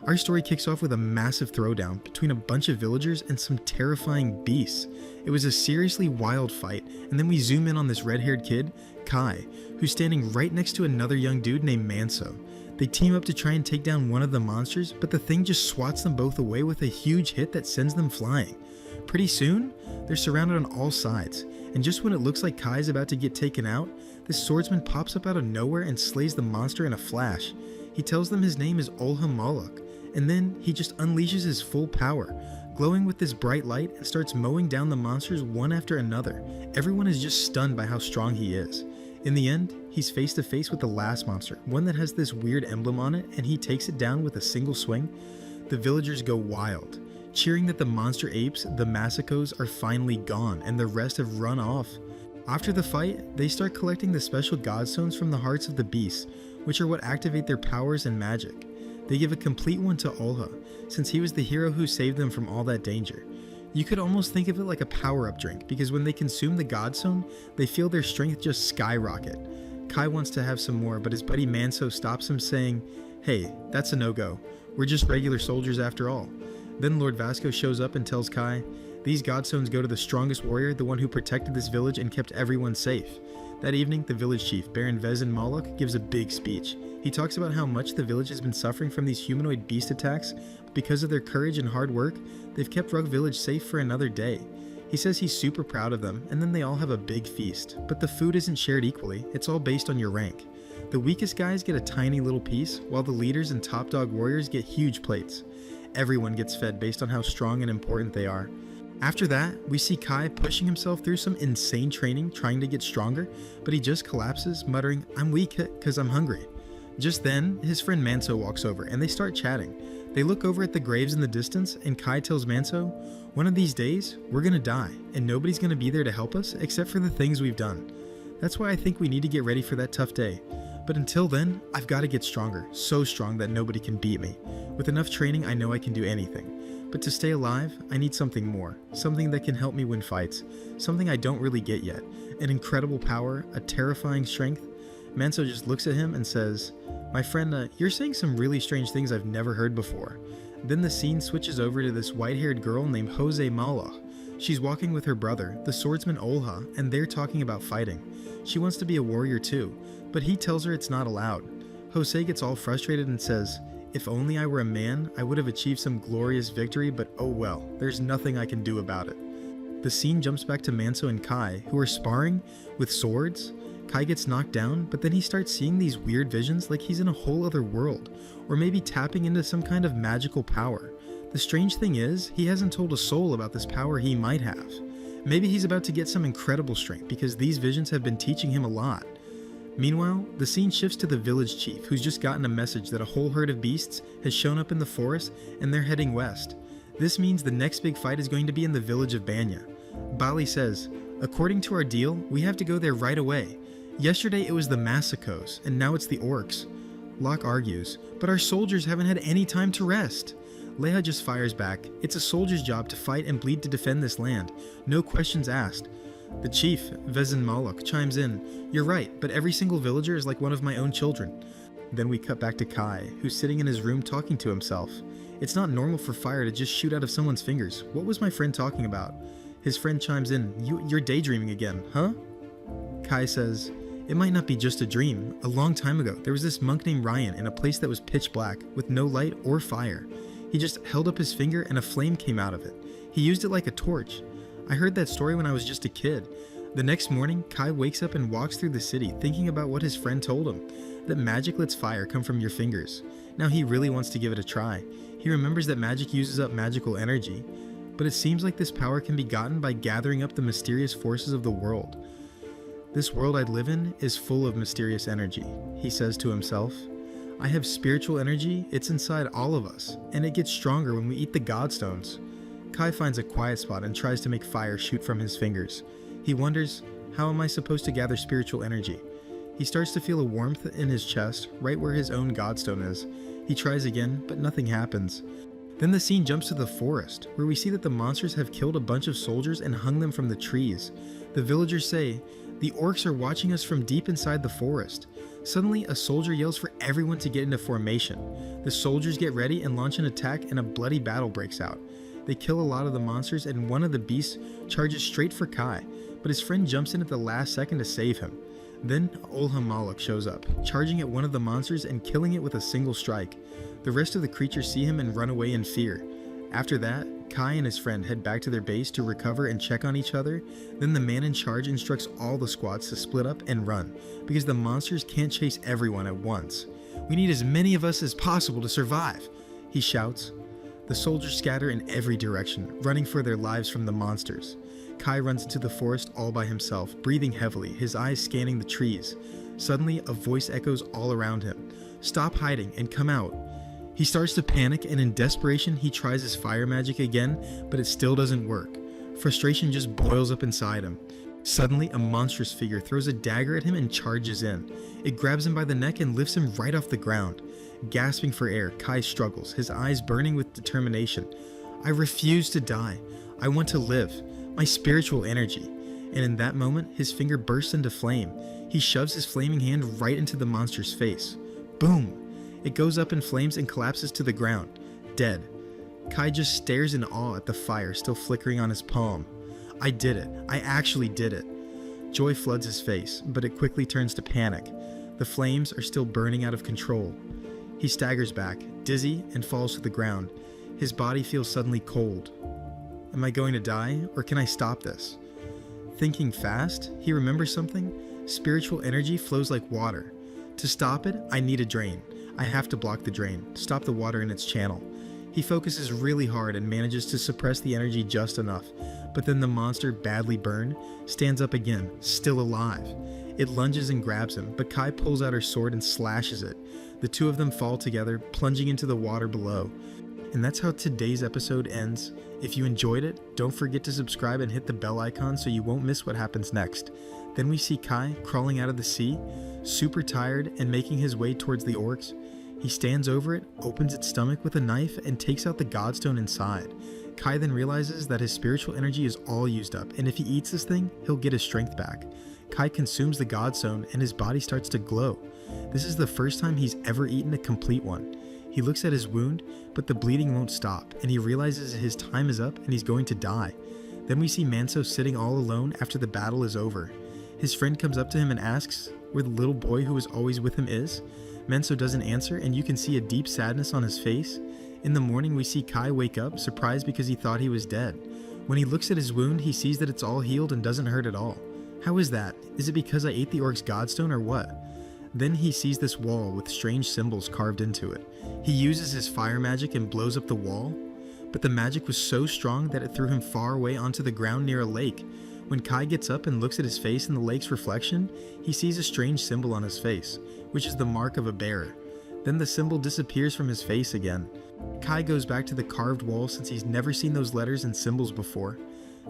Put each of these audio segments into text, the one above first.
Our story kicks off with a massive throwdown between a bunch of villagers and some terrifying beasts. It was a seriously wild fight, and then we zoom in on this red-haired kid, Kai, who's standing right next to another young dude named Manso. They team up to try and take down one of the monsters, but the thing just swats them both away with a huge hit that sends them flying. Pretty soon, they're surrounded on all sides, and just when it looks like Kai's about to get taken out, this swordsman pops up out of nowhere and slays the monster in a flash. He tells them his name is Olha Moloch, and then he just unleashes his full power, glowing with this bright light, and starts mowing down the monsters one after another. Everyone is just stunned by how strong he is. In the end, he's face to face with the last monster, one that has this weird emblem on it, and he takes it down with a single swing. The villagers go wild, cheering that the monster apes, the Masacos, are finally gone and the rest have run off. After the fight, they start collecting the special godstones from the hearts of the beasts, which are what activate their powers and magic. They give a complete one to Olha, since he was the hero who saved them from all that danger. You could almost think of it like a power-up drink, because when they consume the godstone, they feel their strength just skyrocket. Kai wants to have some more, but his buddy Manso stops him saying, "Hey, that's a no-go. We're just regular soldiers after all." Then Lord Vasco shows up and tells Kai, "These godstones go to the strongest warrior, the one who protected this village and kept everyone safe." That evening, the village chief, Baron Vezin Moloch, gives a big speech. He talks about how much the village has been suffering from these humanoid beast attacks, but because of their courage and hard work, they've kept Rug Village safe for another day. He says he's super proud of them, and then they all have a big feast. But the food isn't shared equally, it's all based on your rank. The weakest guys get a tiny little piece, while the leaders and top dog warriors get huge plates. Everyone gets fed based on how strong and important they are. After that, we see Kai pushing himself through some insane training trying to get stronger, but he just collapses, muttering, "I'm weak because I'm hungry." Just then, his friend Manso walks over and they start chatting. They look over at the graves in the distance, and Kai tells Manso, "One of these days, we're gonna die, and nobody's gonna be there to help us except for the things we've done. That's why I think we need to get ready for that tough day. But until then, I've got to get stronger, so strong that nobody can beat me. With enough training, I know I can do anything. But to stay alive, I need something more, something that can help me win fights, something I don't really get yet, an incredible power, a terrifying strength." Manso just looks at him and says, "My friend, you're saying some really strange things I've never heard before." Then the scene switches over to this white-haired girl named Jose Moloch. She's walking with her brother, the swordsman Olha, and they're talking about fighting. She wants to be a warrior too, but he tells her it's not allowed. Jose gets all frustrated and says, "If only I were a man, I would have achieved some glorious victory, but oh well, there's nothing I can do about it." The scene jumps back to Manso and Kai, who are sparring with swords. Kai gets knocked down, but then he starts seeing these weird visions like he's in a whole other world, or maybe tapping into some kind of magical power. The strange thing is, he hasn't told a soul about this power he might have. Maybe he's about to get some incredible strength because these visions have been teaching him a lot. Meanwhile, the scene shifts to the village chief, who's just gotten a message that a whole herd of beasts has shown up in the forest and they're heading west. This means the next big fight is going to be in the village of Banya. Bali says, "According to our deal, we have to go there right away. Yesterday it was the Masacos, and now it's the orcs." Locke argues, "But our soldiers haven't had any time to rest." Leia just fires back, "It's a soldier's job to fight and bleed to defend this land. No questions asked." The chief, Vezin Moloch, chimes in, "You're right, but every single villager is like one of my own children." Then we cut back to Kai, who's sitting in his room talking to himself. It's not normal for fire to just shoot out of someone's fingers. What was my friend talking about? His friend chimes in, You're daydreaming again, huh?" Kai says, "It might not be just a dream. A long time ago, there was this monk named Ryan in a place that was pitch black, with no light or fire. He just held up his finger and a flame came out of it. He used it like a torch. I heard that story when I was just a kid." The next morning, Kai wakes up and walks through the city thinking about what his friend told him, that magic lets fire come from your fingers. Now he really wants to give it a try. He remembers that magic uses up magical energy, but it seems like this power can be gotten by gathering up the mysterious forces of the world. "This world I live in is full of mysterious energy," he says to himself. "I have spiritual energy, it's inside all of us, and it gets stronger when we eat the godstones." Kai finds a quiet spot and tries to make fire shoot from his fingers. He wonders, how am I supposed to gather spiritual energy? He starts to feel a warmth in his chest, right where his own godstone is. He tries again, but nothing happens. Then the scene jumps to the forest, where we see that the monsters have killed a bunch of soldiers and hung them from the trees. The villagers say, "The orcs are watching us from deep inside the forest." Suddenly, a soldier yells for everyone to get into formation. The soldiers get ready and launch an attack, and a bloody battle breaks out. They kill a lot of the monsters, and one of the beasts charges straight for Kai, but his friend jumps in at the last second to save him. Then Olha Malik shows up, charging at one of the monsters and killing it with a single strike. The rest of the creatures see him and run away in fear. After that, Kai and his friend head back to their base to recover and check on each other. Then the man in charge instructs all the squads to split up and run, because the monsters can't chase everyone at once. "We need as many of us as possible to survive," he shouts. The soldiers scatter in every direction, running for their lives from the monsters. Kai runs into the forest all by himself, breathing heavily, his eyes scanning the trees. Suddenly, a voice echoes all around him. "Stop hiding and come out." He starts to panic, and in desperation he tries his fire magic again, but it still doesn't work. Frustration just boils up inside him. Suddenly, a monstrous figure throws a dagger at him and charges in. It grabs him by the neck and lifts him right off the ground. Gasping for air, Kai struggles, his eyes burning with determination. "I refuse to die. I want to live. My spiritual energy." And in that moment, his finger bursts into flame. He shoves his flaming hand right into the monster's face. Boom! It goes up in flames and collapses to the ground, dead. Kai just stares in awe at the fire still flickering on his palm. "I did it. I actually did it." Joy floods his face, but it quickly turns to panic. The flames are still burning out of control. He staggers back, dizzy, and falls to the ground. His body feels suddenly cold. Am I going to die, or can I stop this? Thinking fast, he remembers something. Spiritual energy flows like water. To stop it, I need a drain. I have to block the drain, stop the water in its channel. He focuses really hard and manages to suppress the energy just enough, but then the monster, badly burned, stands up again, still alive. It lunges and grabs him, but Kai pulls out her sword and slashes it. The two of them fall together, plunging into the water below. And that's how today's episode ends. If you enjoyed it, don't forget to subscribe and hit the bell icon so you won't miss what happens next. Then we see Kai crawling out of the sea, super tired and making his way towards the orcs. He stands over it, opens its stomach with a knife, and takes out the godstone inside. Kai then realizes that his spiritual energy is all used up, and if he eats this thing, he'll get his strength back. Kai consumes the godstone and his body starts to glow. This is the first time he's ever eaten a complete one. He looks at his wound, but the bleeding won't stop, and he realizes his time is up and he's going to die. Then we see Manso sitting all alone after the battle is over. His friend comes up to him and asks where the little boy who was always with him is. Manso doesn't answer, and you can see a deep sadness on his face. In the morning, we see Kai wake up, surprised because he thought he was dead. When he looks at his wound, he sees that it's all healed and doesn't hurt at all. How is that? Is it because I ate the orc's godstone or what? Then he sees this wall with strange symbols carved into it. He uses his fire magic and blows up the wall, but the magic was so strong that it threw him far away onto the ground near a lake. When Kai gets up and looks at his face in the lake's reflection, he sees a strange symbol on his face, which is the mark of a bear. Then the symbol disappears from his face again. Kai goes back to the carved wall since he's never seen those letters and symbols before.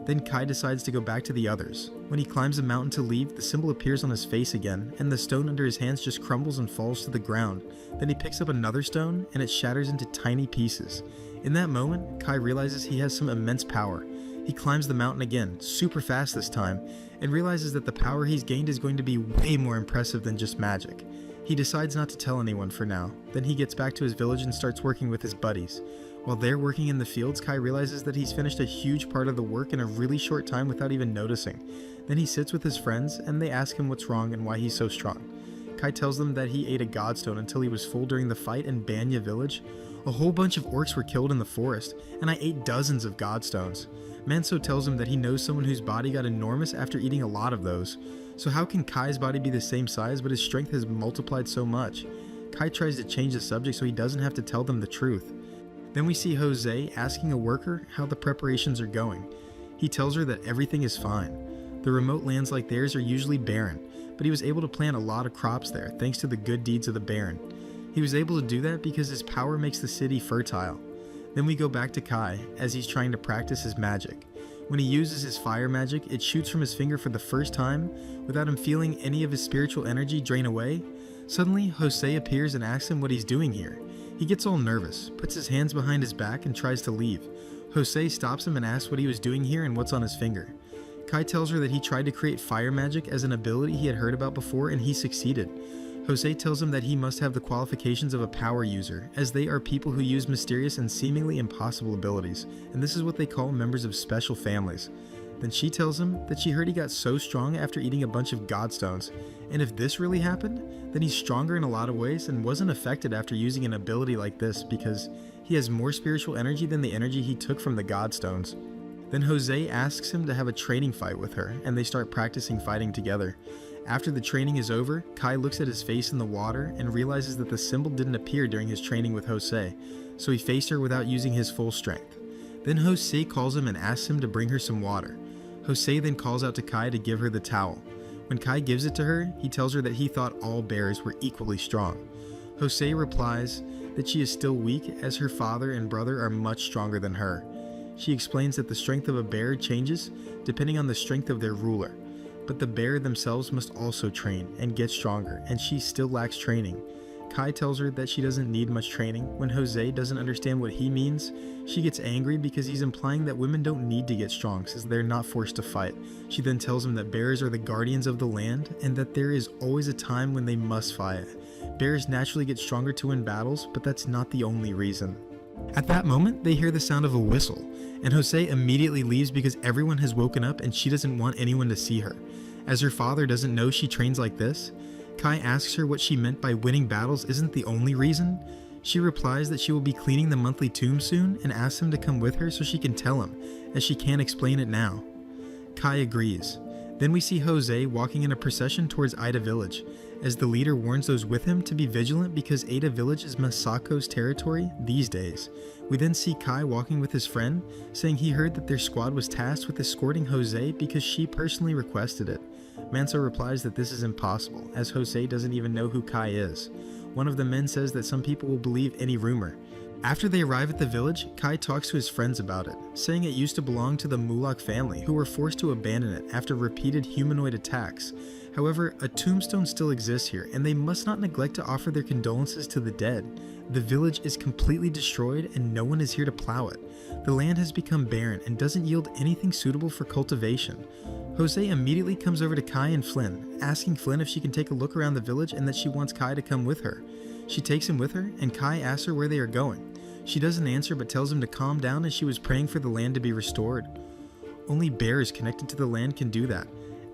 Then Kai decides to go back to the others. When he climbs a mountain to leave, the symbol appears on his face again, and the stone under his hands just crumbles and falls to the ground. Then he picks up another stone, and it shatters into tiny pieces. In that moment, Kai realizes he has some immense power. He climbs the mountain again, super fast this time, and realizes that the power he's gained is going to be way more impressive than just magic. He decides not to tell anyone for now. Then he gets back to his village and starts working with his buddies. While they're working in the fields, Kai realizes that he's finished a huge part of the work in a really short time without even noticing. Then he sits with his friends, and they ask him what's wrong and why he's so strong. Kai tells them that he ate a godstone until he was full during the fight in Banya village. A whole bunch of orcs were killed in the forest, and I ate dozens of godstones. Manso tells him that he knows someone whose body got enormous after eating a lot of those. So how can Kai's body be the same size, but his strength has multiplied so much? Kai tries to change the subject so he doesn't have to tell them the truth. Then we see Jose asking a worker how the preparations are going. He tells her that everything is fine. The remote lands like theirs are usually barren, but he was able to plant a lot of crops there thanks to the good deeds of the Baron. He was able to do that because his power makes the city fertile. Then we go back to Kai as he's trying to practice his magic. When he uses his fire magic, it shoots from his finger for the first time without him feeling any of his spiritual energy drain away. Suddenly, Jose appears and asks him what he's doing here. He gets all nervous, puts his hands behind his back, and tries to leave. Jose stops him and asks what he was doing here and what's on his finger. Kai tells her that he tried to create fire magic as an ability he had heard about before, and he succeeded. Jose tells him that he must have the qualifications of a power user, as they are people who use mysterious and seemingly impossible abilities, and this is what they call members of special families. Then she tells him that she heard he got so strong after eating a bunch of godstones, and if this really happened, then he's stronger in a lot of ways and wasn't affected after using an ability like this because he has more spiritual energy than the energy he took from the godstones. Then Jose asks him to have a training fight with her, and they start practicing fighting together. After the training is over, Kai looks at his face in the water and realizes that the symbol didn't appear during his training with Jose, so he faced her without using his full strength. Then Jose calls him and asks him to bring her some water. Jose then calls out to Kai to give her the towel. When Kai gives it to her, he tells her that he thought all bears were equally strong. Jose replies that she is still weak as her father and brother are much stronger than her. She explains that the strength of a bear changes depending on the strength of their ruler, but the bear themselves must also train and get stronger, and she still lacks training. Kai tells her that she doesn't need much training. When Jose doesn't understand what he means, she gets angry because he's implying that women don't need to get strong since they're not forced to fight. She then tells him that bears are the guardians of the land and that there is always a time when they must fight. Bears naturally get stronger to win battles, but that's not the only reason. At that moment, they hear the sound of a whistle, and Jose immediately leaves because everyone has woken up and she doesn't want anyone to see her. As her father doesn't know she trains like this, Kai asks her what she meant by winning battles isn't the only reason. She replies that she will be cleaning the monthly tomb soon and asks him to come with her so she can tell him, as she can't explain it now. Kai agrees. Then we see Jose walking in a procession towards Ida Village, as the leader warns those with him to be vigilant because Ada Village is Masako's territory these days. We then see Kai walking with his friend, saying he heard that their squad was tasked with escorting Jose because she personally requested it. Manso replies that this is impossible, as Jose doesn't even know who Kai is. One of the men says that some people will believe any rumor. After they arrive at the village, Kai talks to his friends about it, saying it used to belong to the Mulak family, who were forced to abandon it after repeated humanoid attacks. However, a tombstone still exists here, and they must not neglect to offer their condolences to the dead. The village is completely destroyed, and no one is here to plow it. The land has become barren and doesn't yield anything suitable for cultivation. Jose immediately comes over to Kai and Flynn, asking Flynn if she can take a look around the village and that she wants Kai to come with her. She takes him with her, and Kai asks her where they are going. She doesn't answer but tells him to calm down as she was praying for the land to be restored. Only bears connected to the land can do that.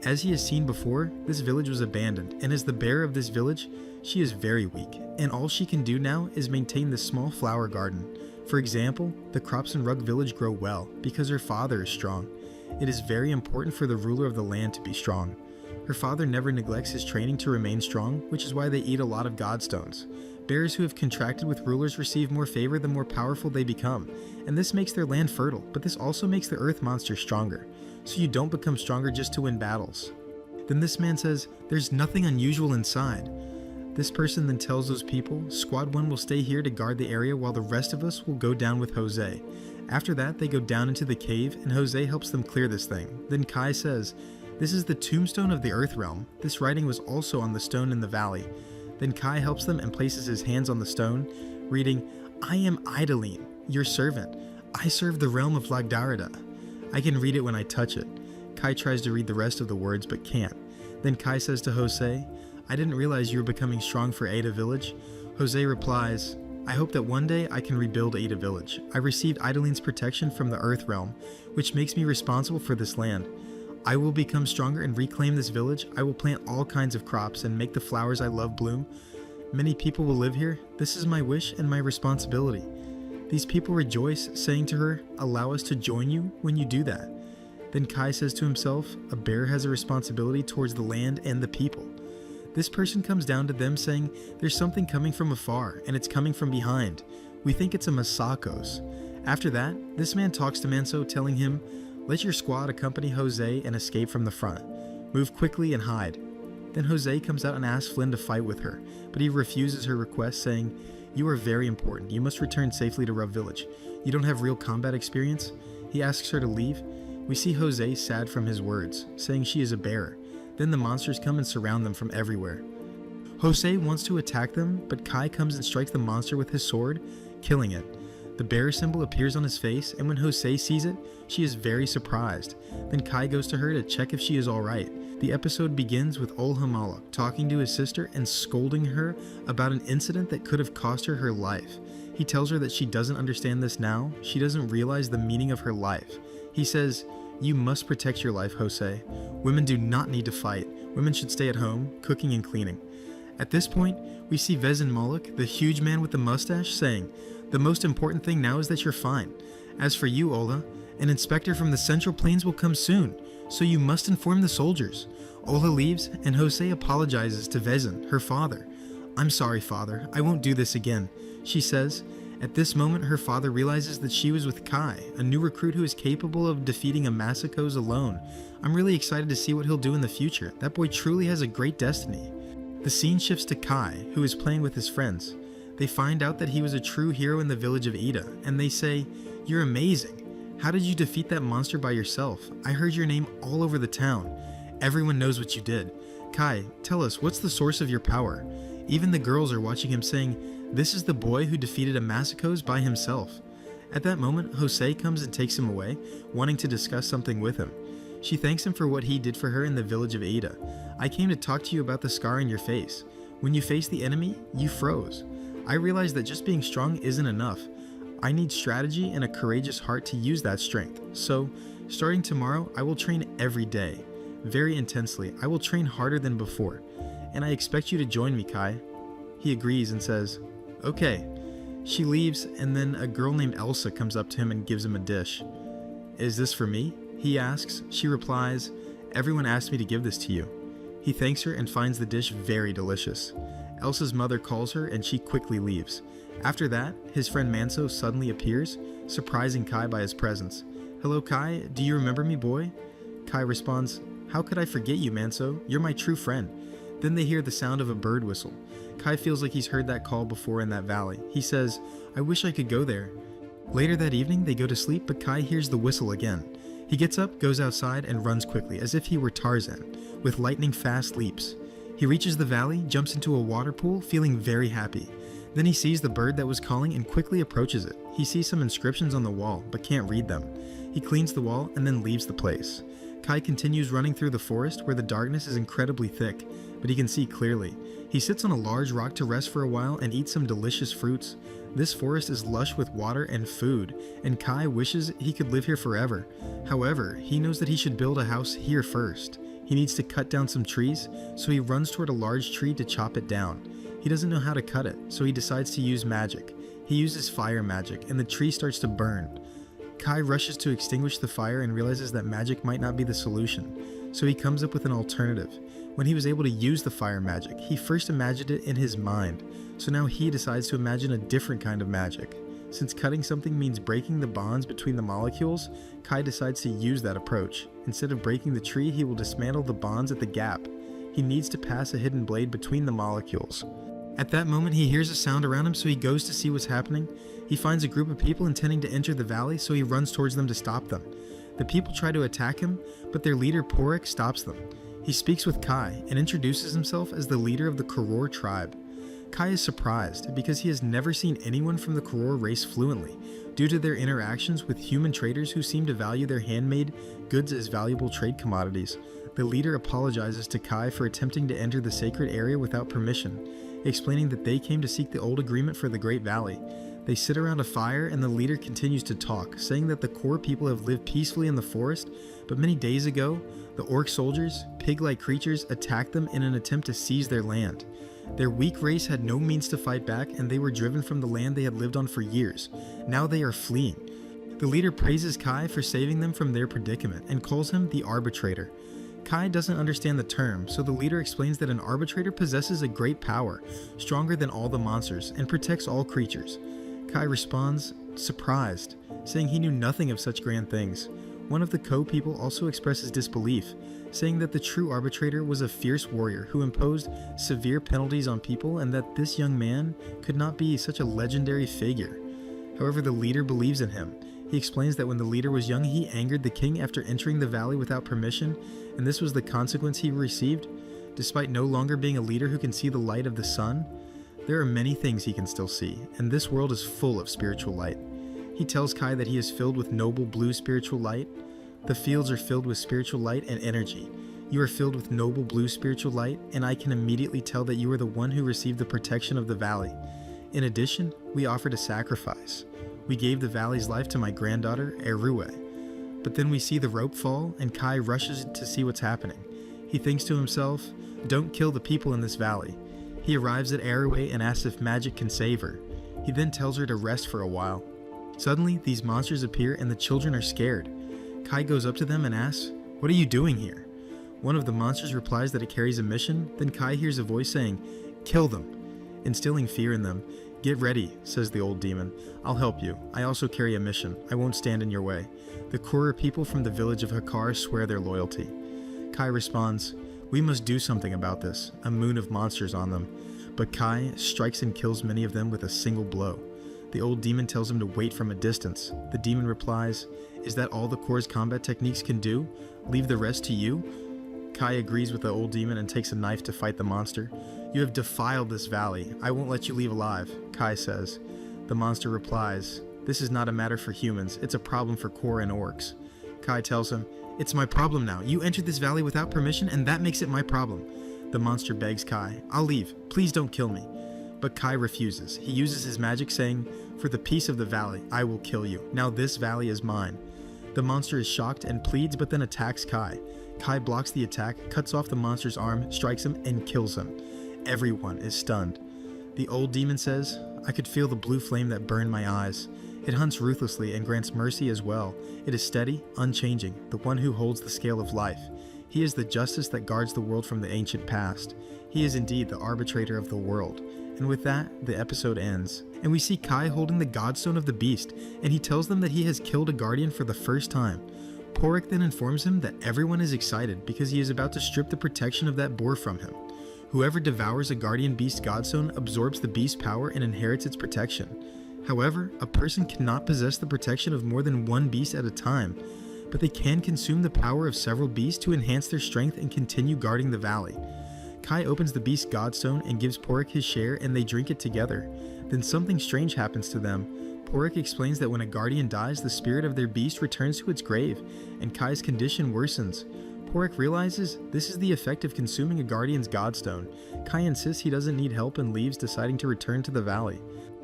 As he has seen before, this village was abandoned, and as the bear of this village, she is very weak, and all she can do now is maintain this small flower garden. For example, the crops in Rug Village grow well because her father is strong. It is very important for the ruler of the land to be strong. Her father never neglects his training to remain strong, which is why they eat a lot of godstones. Bears who have contracted with rulers receive more favor the more powerful they become, and this makes their land fertile, but this also makes the earth monster stronger, so you don't become stronger just to win battles. Then this man says, "There's nothing unusual inside." This person then tells those people, Squad 1 will stay here to guard the area while the rest of us will go down with Jose. After that, they go down into the cave, and Jose helps them clear this thing. Then Kai says, "This is the tombstone of the Earth Realm. This writing was also on the stone in the valley." Then Kai helps them and places his hands on the stone, reading, "I am Idaline, your servant. I serve the realm of Lagdarada. I can read it when I touch it." Kai tries to read the rest of the words but can't. Then Kai says to Jose, "I didn't realize you were becoming strong for Ada Village." Jose replies, "I hope that one day I can rebuild Ada Village. I received Idaline's protection from the Earth Realm, which makes me responsible for this land. I will become stronger and reclaim this village. I will plant all kinds of crops and make the flowers I love bloom. Many people will live here. This is my wish and my responsibility." These people rejoice, saying to her, "Allow us to join you when you do that." Then Kai says to himself, "A bear has a responsibility towards the land and the people." This person comes down to them saying, "There's something coming from afar, and it's coming from behind. We think it's a Masakos." After that, this man talks to Manso, telling him, "Let your squad accompany Jose and escape from the front. Move quickly and hide." Then Jose comes out and asks Flynn to fight with her, but he refuses her request, saying, "You are very important. You must return safely to Rub Village. You don't have real combat experience." He asks her to leave. We see Jose sad from his words, saying she is a bear. Then the monsters come and surround them from everywhere. Jose wants to attack them, but Kai comes and strikes the monster with his sword, killing it. The bear symbol appears on his face, and when Jose sees it, she is very surprised. Then Kai goes to her to check if she is alright. The episode begins with Olha talking to his sister and scolding her about an incident that could have cost her her life. He tells her that she doesn't understand this now, she doesn't realize the meaning of her life. He says, "You must protect your life, Jose. Women do not need to fight. Women should stay at home, cooking and cleaning." At this point, we see Vezin Malik, the huge man with the mustache, saying, "The most important thing now is that you're fine. As for you, Ola, an inspector from the Central Plains will come soon, so you must inform the soldiers." Ola leaves, and Jose apologizes to Vezin, her father. "I'm sorry, father. I won't do this again," she says. At this moment, her father realizes that she was with Kai, a new recruit who is capable of defeating a Masakos alone. "I'm really excited to see what he'll do in the future. That boy truly has a great destiny." The scene shifts to Kai, who is playing with his friends. They find out that he was a true hero in the village of Ida, and they say, "You're amazing. How did you defeat that monster by yourself? I heard your name all over the town. Everyone knows what you did. Kai, tell us, what's the source of your power?" Even the girls are watching him saying, "This is the boy who defeated a Masakos by himself." At that moment, Jose comes and takes him away, wanting to discuss something with him. She thanks him for what he did for her in the village of Ada. "I came to talk to you about the scar in your face. When you faced the enemy, you froze. I realized that just being strong isn't enough. I need strategy and a courageous heart to use that strength. So, starting tomorrow, I will train every day. Very intensely. I will train harder than before. And I expect you to join me, Kai." He agrees and says, "Okay." She leaves, and then a girl named Elsa comes up to him and gives him a dish. "Is this for me?" he asks. She replies, "Everyone asked me to give this to you." He thanks her and finds the dish very delicious. Elsa's mother calls her and she quickly leaves. After that, his friend Manso suddenly appears, surprising Kai by his presence. "Hello, Kai, do you remember me, boy?" Kai responds, "How could I forget you, Manso? You're my true friend." Then they hear the sound of a bird whistle. Kai feels like he's heard that call before in that valley. He says, "I wish I could go there." Later that evening, they go to sleep, but Kai hears the whistle again. He gets up, goes outside, and runs quickly, as if he were Tarzan, with lightning-fast leaps. He reaches the valley, jumps into a water pool, feeling very happy. Then he sees the bird that was calling and quickly approaches it. He sees some inscriptions on the wall, but can't read them. He cleans the wall and then leaves the place. Kai continues running through the forest, where the darkness is incredibly thick, but he can see clearly. He sits on a large rock to rest for a while and eats some delicious fruits. This forest is lush with water and food, and Kai wishes he could live here forever. However, he knows that he should build a house here first. He needs to cut down some trees, so he runs toward a large tree to chop it down. He doesn't know how to cut it, so he decides to use magic. He uses fire magic, and the tree starts to burn. Kai rushes to extinguish the fire and realizes that magic might not be the solution, so he comes up with an alternative. When he was able to use the fire magic, he first imagined it in his mind, so now he decides to imagine a different kind of magic. Since cutting something means breaking the bonds between the molecules, Kai decides to use that approach. Instead of breaking the tree, he will dismantle the bonds at the gap. He needs to pass a hidden blade between the molecules. At that moment, he hears a sound around him, so he goes to see what's happening. He finds a group of people intending to enter the valley, so he runs towards them to stop them. The people try to attack him, but their leader Porek stops them. He speaks with Kai and introduces himself as the leader of the Koror tribe. Kai is surprised because he has never seen anyone from the Koror race fluently, due to their interactions with human traders who seem to value their handmade goods as valuable trade commodities. The leader apologizes to Kai for attempting to enter the sacred area without permission, explaining that they came to seek the old agreement for the Great Valley. They sit around a fire and the leader continues to talk, saying that the Kor people have lived peacefully in the forest, but many days ago, the orc soldiers, pig-like creatures, attacked them in an attempt to seize their land. Their weak race had no means to fight back, and they were driven from the land they had lived on for years. Now they are fleeing. The leader praises Kai for saving them from their predicament and calls him the arbitrator. Kai doesn't understand the term, so the leader explains that an arbitrator possesses a great power, stronger than all the monsters, and protects all creatures. Kai responds, surprised, saying he knew nothing of such grand things. One of the Ko people also expresses disbelief, saying that the true arbitrator was a fierce warrior who imposed severe penalties on people and that this young man could not be such a legendary figure. However, the leader believes in him. He explains that when the leader was young, he angered the king after entering the valley without permission, and this was the consequence he received. Despite no longer being a leader who can see the light of the sun, there are many things he can still see, and this world is full of spiritual light. He tells Kai that he is filled with noble blue spiritual light. The fields are filled with spiritual light and energy. You are filled with noble blue spiritual light, and I can immediately tell that you are the one who received the protection of the valley. In addition, we offered a sacrifice. We gave the valley's life to my granddaughter, Erue. But then we see the rope fall, and Kai rushes to see what's happening. He thinks to himself, don't kill the people in this valley. He arrives at Erue and asks if magic can save her. He then tells her to rest for a while. Suddenly, these monsters appear and the children are scared. Kai goes up to them and asks, what are you doing here? One of the monsters replies that it carries a mission, then Kai hears a voice saying, kill them, instilling fear in them. Get ready, says the old demon. I'll help you. I also carry a mission. I won't stand in your way. The Kura people from the village of Hakar swear their loyalty. Kai responds, we must do something about this, a moon of monsters on them. But Kai strikes and kills many of them with a single blow. The old demon tells him to wait from a distance. The demon replies, is that all the Kura's combat techniques can do? Leave the rest to you? Kai agrees with the old demon and takes a knife to fight the monster. You have defiled this valley. I won't let you leave alive, Kai says. The monster replies, this is not a matter for humans. It's a problem for Kura and orcs. Kai tells him, it's my problem now. You entered this valley without permission, and that makes it my problem. The monster begs Kai, I'll leave. Please don't kill me. But Kai refuses. He uses his magic saying, for the peace of the valley, I will kill you. Now this valley is mine. The monster is shocked and pleads, but then attacks Kai. Kai blocks the attack, cuts off the monster's arm, strikes him, and kills him. Everyone is stunned. The old demon says, I could feel the blue flame that burned my eyes. It hunts ruthlessly and grants mercy as well. It is steady, unchanging, the one who holds the scale of life. He is the justice that guards the world from the ancient past. He is indeed the arbitrator of the world. And with that, the episode ends. And we see Kai holding the Godstone of the Beast, and he tells them that he has killed a guardian for the first time. Porrick then informs him that everyone is excited because he is about to strip the protection of that boar from him. Whoever devours a guardian beast Godstone absorbs the beast's power and inherits its protection. However, a person cannot possess the protection of more than one beast at a time, but they can consume the power of several beasts to enhance their strength and continue guarding the valley. Kai opens the beast's Godstone and gives Porrick his share, and they drink it together. Then something strange happens to them. Porrick explains that when a guardian dies, the spirit of their beast returns to its grave, and Kai's condition worsens. Porrick realizes this is the effect of consuming a guardian's Godstone. Kai insists he doesn't need help and leaves, deciding to return to the valley.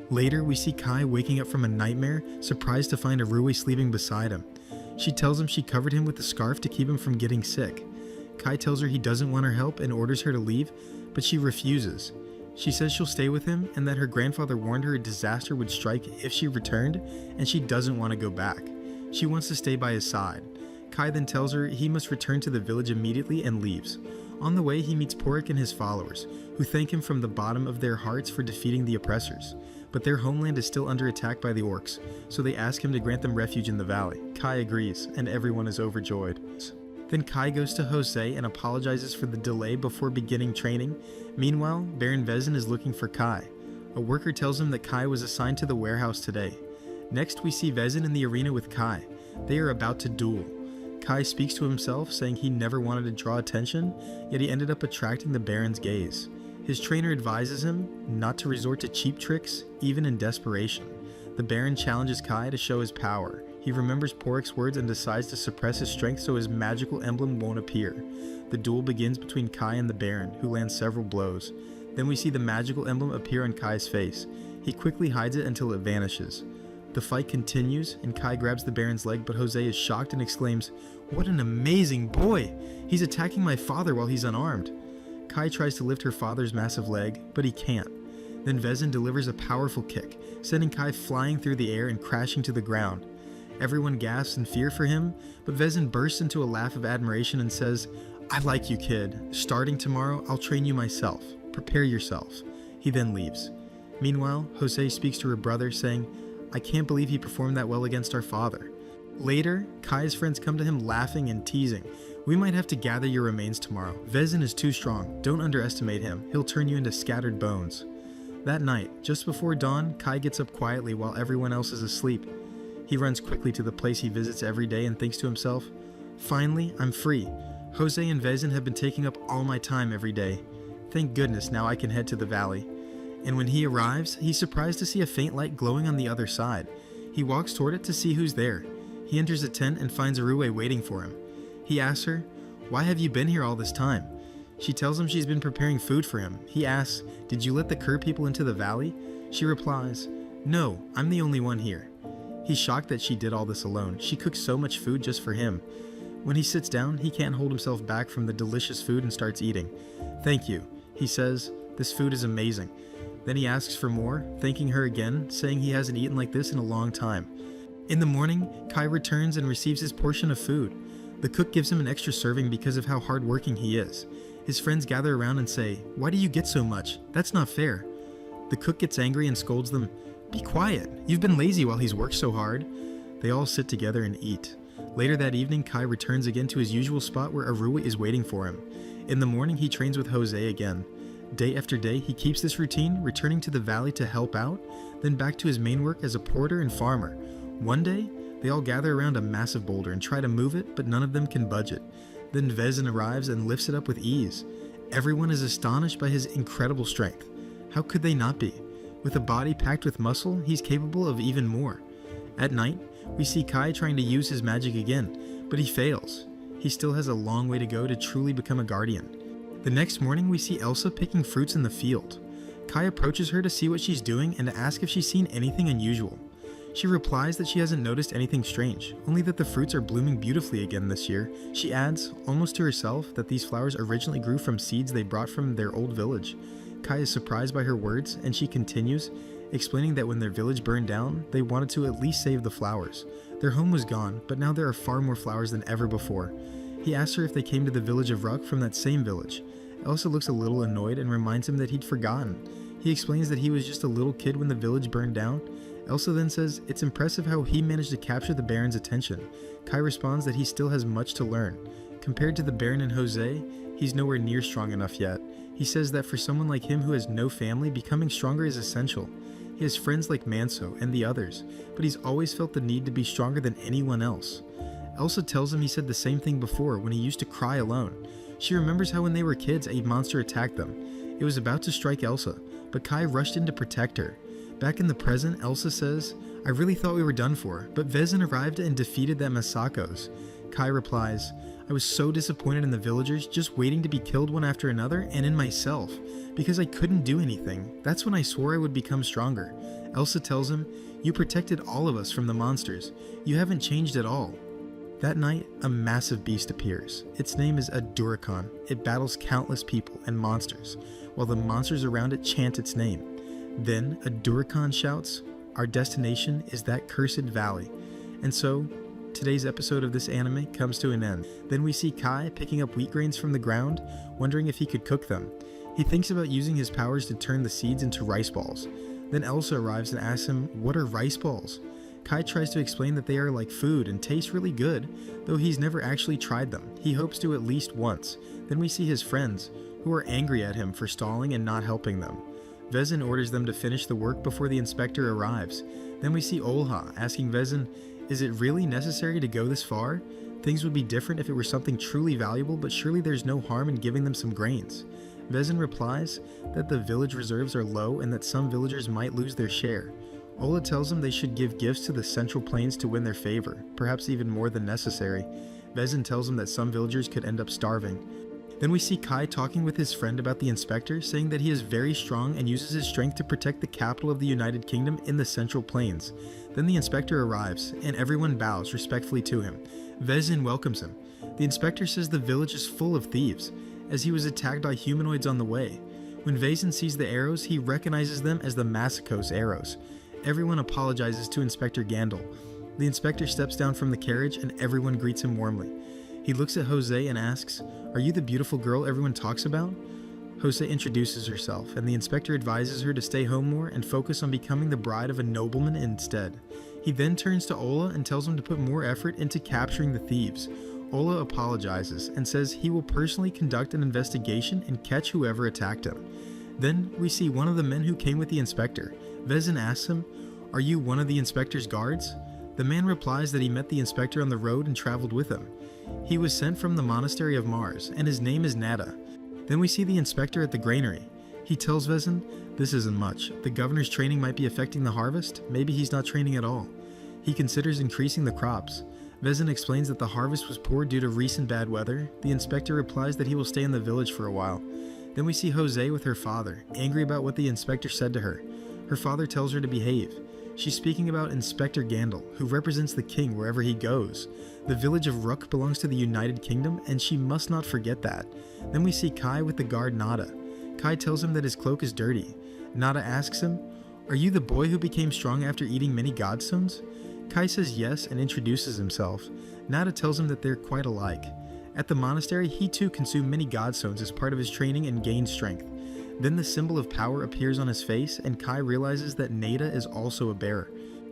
Later, we see Kai waking up from a nightmare, surprised to find Erue sleeping beside him. She tells him she covered him with a scarf to keep him from getting sick. Kai tells her he doesn't want her help and orders her to leave, but she refuses. She says she'll stay with him and that her grandfather warned her a disaster would strike if she returned, and she doesn't want to go back. She wants to stay by his side. Kai then tells her he must return to the village immediately and leaves. On the way, he meets Porrick and his followers, who thank him from the bottom of their hearts for defeating the oppressors. But their homeland is still under attack by the orcs, so they ask him to grant them refuge in the valley. Kai agrees, and everyone is overjoyed. Then Kai goes to Jose and apologizes for the delay before beginning training. Meanwhile, Baron Vezin is looking for Kai. A worker tells him that Kai was assigned to the warehouse today. Next, we see Vezin in the arena with Kai. They are about to duel. Kai speaks to himself, saying he never wanted to draw attention, yet he ended up attracting the Baron's gaze. His trainer advises him not to resort to cheap tricks, even in desperation. The Baron challenges Kai to show his power. He remembers Porrick's words and decides to suppress his strength so his magical emblem won't appear. The duel begins between Kai and the Baron, who lands several blows. Then we see the magical emblem appear on Kai's face. He quickly hides it until it vanishes. The fight continues, and Kai grabs the Baron's leg, but Jose is shocked and exclaims, "What an amazing boy! He's attacking my father while he's unarmed." Kai tries to lift her father's massive leg, but he can't. Then Vezin delivers a powerful kick, sending Kai flying through the air and crashing to the ground. Everyone gasps in fear for him, but Vezin bursts into a laugh of admiration and says, "I like you, kid. Starting tomorrow, I'll train you myself. Prepare yourself." He then leaves. Meanwhile, Jose speaks to her brother, saying, "I can't believe he performed that well against our father." Later, Kai's friends come to him laughing and teasing. "We might have to gather your remains tomorrow. Vezin is too strong. Don't underestimate him. He'll turn you into scattered bones." That night, just before dawn, Kai gets up quietly while everyone else is asleep. He runs quickly to the place he visits every day and thinks to himself, "Finally, I'm free. Jose and Vezin have been taking up all my time every day. Thank goodness now I can head to the valley." And when he arrives, he's surprised to see a faint light glowing on the other side. He walks toward it to see who's there. He enters a tent and finds Erue waiting for him. He asks her, "Why have you been here all this time?" She tells him she's been preparing food for him. He asks, "Did you let the Cur people into the valley?" She replies, "No, I'm the only one here." He's shocked that she did all this alone. She cooked so much food just for him. When he sits down, he can't hold himself back from the delicious food and starts eating. "Thank you," he says. "This food is amazing." Then he asks for more, thanking her again, saying he hasn't eaten like this in a long time. In the morning, Kai returns and receives his portion of food. The cook gives him an extra serving because of how hardworking he is. His friends gather around and say, "Why do you get so much? That's not fair." The cook gets angry and scolds them. "Be quiet. You've been lazy while he's worked so hard." They all sit together and eat. Later that evening, Kai returns again to his usual spot where Arua is waiting for him. In the morning, he trains with Jose again. Day after day, he keeps this routine, returning to the valley to help out, then back to his main work as a porter and farmer. One day, they all gather around a massive boulder and try to move it, but none of them can budge it. Then Vezin arrives and lifts it up with ease. Everyone is astonished by his incredible strength. How could they not be? With a body packed with muscle, he's capable of even more. At night, we see Kai trying to use his magic again, but he fails. He still has a long way to go to truly become a guardian. The next morning, we see Elsa picking fruits in the field. Kai approaches her to see what she's doing and to ask if she's seen anything unusual. She replies that she hasn't noticed anything strange, only that the fruits are blooming beautifully again this year. She adds, almost to herself, that these flowers originally grew from seeds they brought from their old village. Kai is surprised by her words, and she continues, explaining that when their village burned down, they wanted to at least save the flowers. Their home was gone, but now there are far more flowers than ever before. He asks her if they came to the village of Ruck from that same village. Elsa looks a little annoyed and reminds him that he'd forgotten. He explains that he was just a little kid when the village burned down. Elsa then says it's impressive how he managed to capture the Baron's attention. Kai responds that he still has much to learn. Compared to the Baron and Jose, he's nowhere near strong enough yet. He says that for someone like him who has no family, becoming stronger is essential. He has friends like Manso and the others, but he's always felt the need to be stronger than anyone else. Elsa tells him he said the same thing before when he used to cry alone. She remembers how when they were kids, a monster attacked them. It was about to strike Elsa, but Kai rushed in to protect her. Back in the present, Elsa says, "I really thought we were done for, but Vezin arrived and defeated that Masakos." Kai replies, "I was so disappointed in the villagers, just waiting to be killed one after another, and in myself, because I couldn't do anything. That's when I swore I would become stronger." Elsa tells him, "You protected all of us from the monsters. You haven't changed at all." That night, a massive beast appears. Its name is a Duricon. It battles countless people and monsters, while the monsters around it chant its name. Then, a Duricon shouts, "Our destination is that cursed valley." And so, today's episode of this anime comes to an end. Then we see Kai picking up wheat grains from the ground, wondering if he could cook them. He thinks about using his powers to turn the seeds into rice balls. Then Elsa arrives and asks him, "What are rice balls?" Kai tries to explain that they are like food and taste really good, though he's never actually tried them. He hopes to at least once. Then we see his friends, who are angry at him for stalling and not helping them. Vezin orders them to finish the work before the inspector arrives. Then we see Olha asking Vezin, "Is it really necessary to go this far? Things would be different if it were something truly valuable, but surely there's no harm in giving them some grains." Vezin replies that the village reserves are low and that some villagers might lose their share. Ola tells him they should give gifts to the Central Plains to win their favor, perhaps even more than necessary. Vezin tells him that some villagers could end up starving. Then we see Kai talking with his friend about the inspector, saying that he is very strong and uses his strength to protect the capital of the United Kingdom in the Central Plains. Then the inspector arrives, and everyone bows respectfully to him. Vezin welcomes him. The inspector says the village is full of thieves, as he was attacked by humanoids on the way. When Vezin sees the arrows, he recognizes them as the Masakos arrows. Everyone apologizes to Inspector Gandil. The inspector steps down from the carriage and everyone greets him warmly. He looks at Jose and asks, "Are you the beautiful girl everyone talks about?" Jose introduces herself, and the inspector advises her to stay home more and focus on becoming the bride of a nobleman instead. He then turns to Ola and tells him to put more effort into capturing the thieves. Ola apologizes and says he will personally conduct an investigation and catch whoever attacked him. Then we see one of the men who came with the inspector. Vezin asks him, "Are you one of the inspector's guards?" The man replies that he met the inspector on the road and traveled with him. He was sent from the monastery of Mars, and his name is Nada. Then we see the inspector at the granary. He tells Vezin, "This isn't much. The governor's training might be affecting the harvest. Maybe he's not training at all." He considers increasing the crops. Vezin explains that the harvest was poor due to recent bad weather. The inspector replies that he will stay in the village for a while. Then we see Jose with her father, angry about what the inspector said to her. Her father tells her to behave. She's speaking about Inspector Gandil, who represents the king wherever he goes. The village of Rook belongs to the United Kingdom, and she must not forget that. Then we see Kai with the guard Nada. Kai tells him that his cloak is dirty. Nada asks him, "Are you the boy who became strong after eating many godstones?" Kai says yes and introduces himself. Nada tells him that they're quite alike. At the monastery, he too consumed many godstones as part of his training and gained strength. Then the symbol of power appears on his face, and Kai realizes that Nada is also a bearer.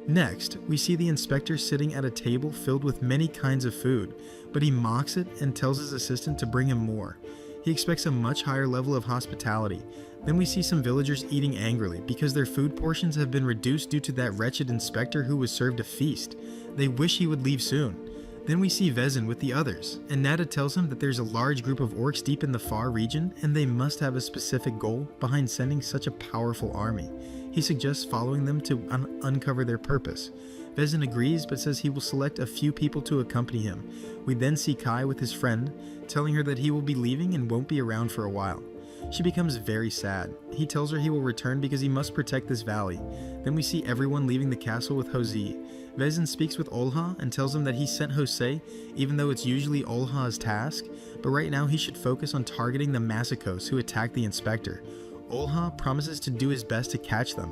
Next, we see the inspector sitting at a table filled with many kinds of food, but he mocks it and tells his assistant to bring him more. He expects a much higher level of hospitality. Then we see some villagers eating angrily because their food portions have been reduced due to that wretched inspector who was served a feast. They wish he would leave soon. Then we see Vezin with the others, and Nada tells him that there's a large group of orcs deep in the far region, and they must have a specific goal behind sending such a powerful army. He suggests following them to uncover their purpose. Vezin agrees, but says he will select a few people to accompany him. We then see Kai with his friend, telling her that he will be leaving and won't be around for a while. She becomes very sad. He tells her he will return because he must protect this valley. Then we see everyone leaving the castle with Jose. Vezin speaks with Olha and tells him that he sent Jose, even though it's usually Olha's task, but right now he should focus on targeting the Massacos who attacked the inspector. Olha promises to do his best to catch them.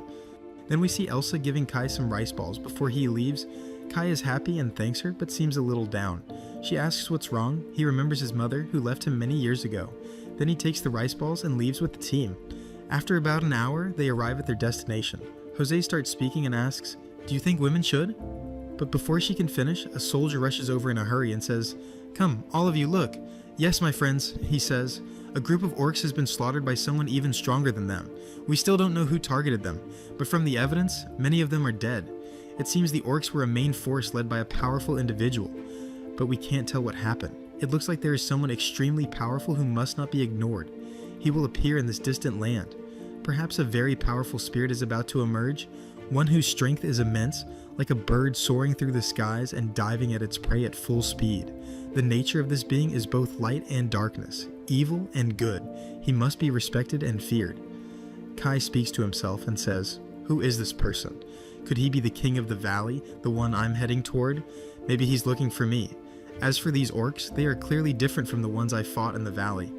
Then we see Elsa giving Kai some rice balls before he leaves. Kai is happy and thanks her, but seems a little down. She asks what's wrong. He remembers his mother, who left him many years ago. Then he takes the rice balls and leaves with the team. After about an hour, they arrive at their destination. Jose starts speaking and asks, "Do you think women should?" But before she can finish, a soldier rushes over in a hurry and says, "Come, all of you, look." "Yes, my friends," he says. "A group of orcs has been slaughtered by someone even stronger than them. We still don't know who targeted them, but from the evidence, many of them are dead. It seems the orcs were a main force led by a powerful individual, but we can't tell what happened. It looks like there is someone extremely powerful who must not be ignored. He will appear in this distant land. Perhaps a very powerful spirit is about to emerge, one whose strength is immense, like a bird soaring through the skies and diving at its prey at full speed. The nature of this being is both light and darkness, evil and good. He must be respected and feared." Kai speaks to himself and says, "Who is this person? Could he be the king of the valley, the one I'm heading toward? Maybe he's looking for me. As for these orcs, they are clearly different from the ones I fought in the valley."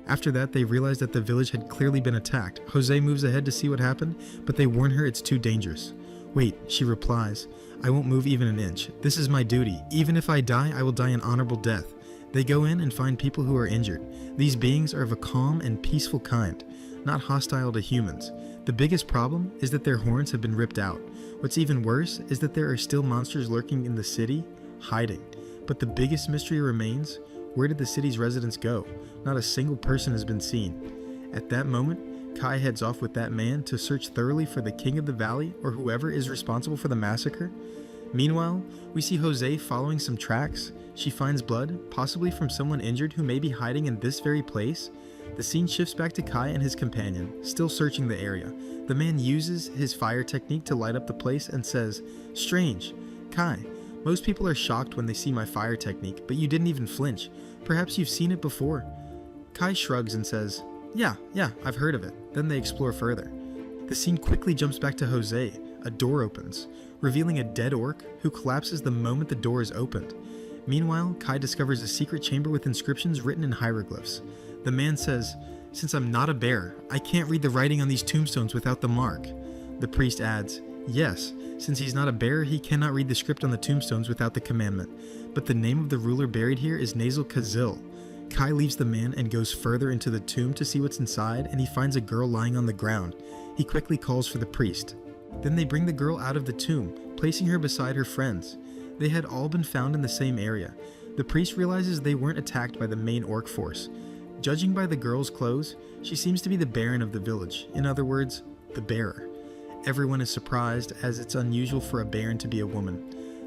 After that, they realize that the village had clearly been attacked. Jose moves ahead to see what happened, but they warn her it's too dangerous. "Wait," she replies, "I won't move even an inch. This is my duty. Even if I die, I will die an honorable death." They go in and find people who are injured. These beings are of a calm and peaceful kind, not hostile to humans. The biggest problem is that their horns have been ripped out. What's even worse is that there are still monsters lurking in the city, hiding. But the biggest mystery remains: where did the city's residents go? Not a single person has been seen. At that moment, Kai heads off with that man to search thoroughly for the king of the valley or whoever is responsible for the massacre. Meanwhile, we see Jose following some tracks. She finds blood, possibly from someone injured who may be hiding in this very place. The scene shifts back to Kai and his companion, still searching the area. The man uses his fire technique to light up the place and says, "Strange. Kai, most people are shocked when they see my fire technique, but you didn't even flinch. Perhaps you've seen it before." Kai shrugs and says, Yeah, I've heard of it." Then they explore further. The scene quickly jumps back to Jose. A door opens, revealing a dead orc who collapses the moment the door is opened. Meanwhile, Kai discovers a secret chamber with inscriptions written in hieroglyphs. The man says, "Since I'm not a bear, I can't read the writing on these tombstones without the mark." The priest adds, "Yes, since he's not a bear, he cannot read the script on the tombstones without the commandment. But the name of the ruler buried here is Nasal Kazil." Kai leaves the man and goes further into the tomb to see what's inside, and he finds a girl lying on the ground. He quickly calls for the priest. Then they bring the girl out of the tomb, placing her beside her friends. They had all been found in the same area. The priest realizes they weren't attacked by the main orc force. Judging by the girl's clothes, she seems to be the Baron of the village, in other words, the bearer. Everyone is surprised, as it's unusual for a Baron to be a woman.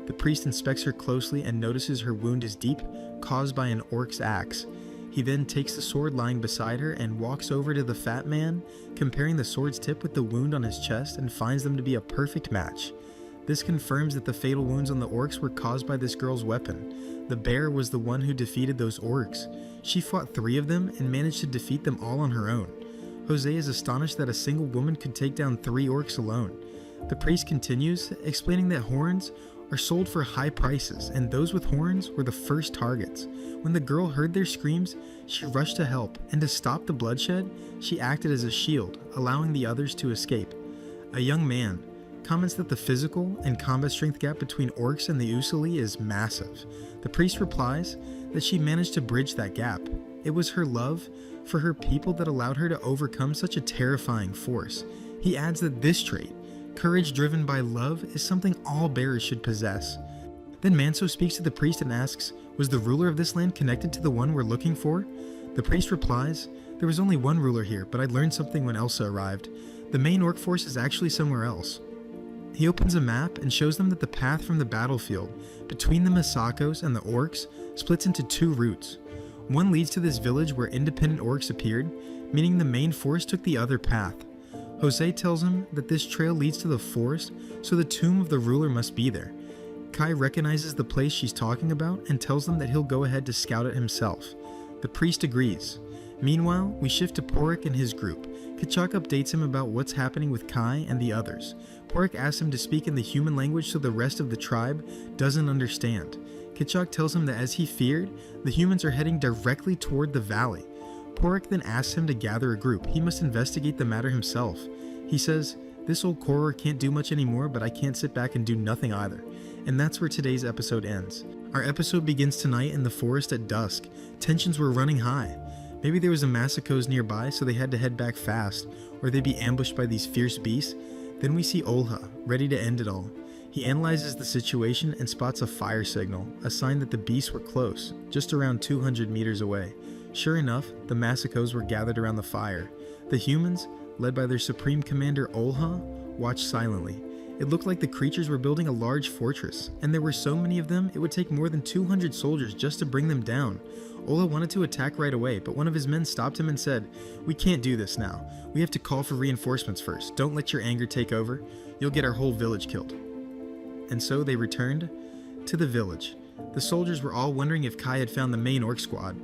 The priest inspects her closely and notices her wound is deep, caused by an orc's axe. He then takes the sword lying beside her and walks over to the fat man, comparing the sword's tip with the wound on his chest, and finds them to be a perfect match. This confirms that the fatal wounds on the orcs were caused by this girl's weapon. The bear was the one who defeated those orcs. She fought 3 of them and managed to defeat them all on her own. Jose is astonished that a single woman could take down 3 orcs alone. The priest continues, explaining that horns are sold for high prices, and those with horns were the first targets. When the girl heard their screams, she rushed to help, and to stop the bloodshed, she acted as a shield, allowing the others to escape. A young man comments that the physical and combat strength gap between orcs and the Usuli is massive. The priest replies that she managed to bridge that gap. It was her love for her people that allowed her to overcome such a terrifying force. He adds that this trait, courage driven by love, is something all bearers should possess. Then Manso speaks to the priest and asks, was the ruler of this land connected to the one we're looking for? The priest replies, there was only one ruler here, but I learned something when Elsa arrived. The main orc force is actually somewhere else. He opens a map and shows them that the path from the battlefield between the Masakos and the orcs splits into 2 routes. One leads to this village where independent orcs appeared, meaning the main force took the other path. Jose tells him that this trail leads to the forest, so the tomb of the ruler must be there. Kai recognizes the place she's talking about and tells them that he'll go ahead to scout it himself. The priest agrees. Meanwhile, we shift to Porik and his group. Kachak updates him about what's happening with Kai and the others. Porik asks him to speak in the human language so the rest of the tribe doesn't understand. Kachak tells him that as he feared, the humans are heading directly toward the valley. Porik then asks him to gather a group. He must investigate the matter himself. He says, this old Koror can't do much anymore, but I can't sit back and do nothing either. And that's where today's episode ends. Our episode begins tonight in the forest at dusk. Tensions were running high. Maybe there was a Masakos nearby, so they had to head back fast, or they'd be ambushed by these fierce beasts. Then we see Olha, ready to end it all. He analyzes the situation and spots a fire signal, a sign that the beasts were close, just around 200 meters away. Sure enough, the Masakos were gathered around the fire. The humans, led by their supreme commander Olha, watched silently. It looked like the creatures were building a large fortress, and there were so many of them it would take more than 200 soldiers just to bring them down. Olha wanted to attack right away, but one of his men stopped him and said, we can't do this now. We have to call for reinforcements first. Don't let your anger take over. You'll get our whole village killed. And so they returned to the village. The soldiers were all wondering if Kai had found the main orc squad.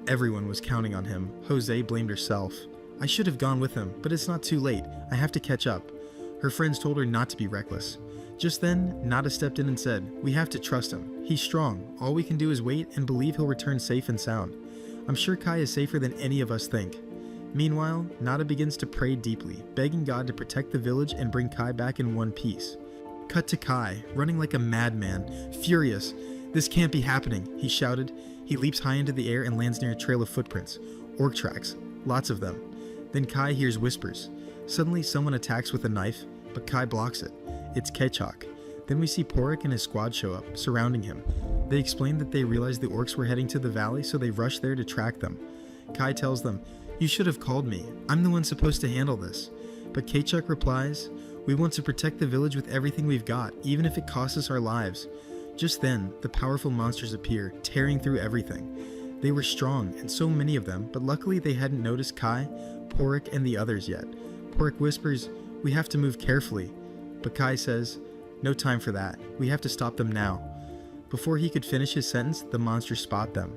Everyone was counting on him. Jose blamed herself. I should have gone with him, but it's not too late. I have to catch up. Her friends told her not to be reckless. Just then, Nada stepped in and said, we have to trust him. He's strong. All we can do is wait and believe he'll return safe and sound. I'm sure Kai is safer than any of us think. Meanwhile, Nada begins to pray deeply, begging God to protect the village and bring Kai back in one piece. Cut to Kai, running like a madman, furious. This can't be happening, he shouted. He leaps high into the air and lands near a trail of footprints. Orc tracks. Lots of them. Then Kai hears whispers. Suddenly someone attacks with a knife, but Kai blocks it. It's Kechok. Then we see Porik and his squad show up, surrounding him. They explain that they realized the orcs were heading to the valley, so they rush there to track them. Kai tells them, you should have called me. I'm the one supposed to handle this. But Kechok replies, we want to protect the village with everything we've got, even if it costs us our lives. Just then, the powerful monsters appear, tearing through everything. They were strong, and so many of them, but luckily they hadn't noticed Kai, Porik, and the others yet. Porik whispers, we have to move carefully. But Kai says, no time for that. We have to stop them now. Before he could finish his sentence, the monsters spot them.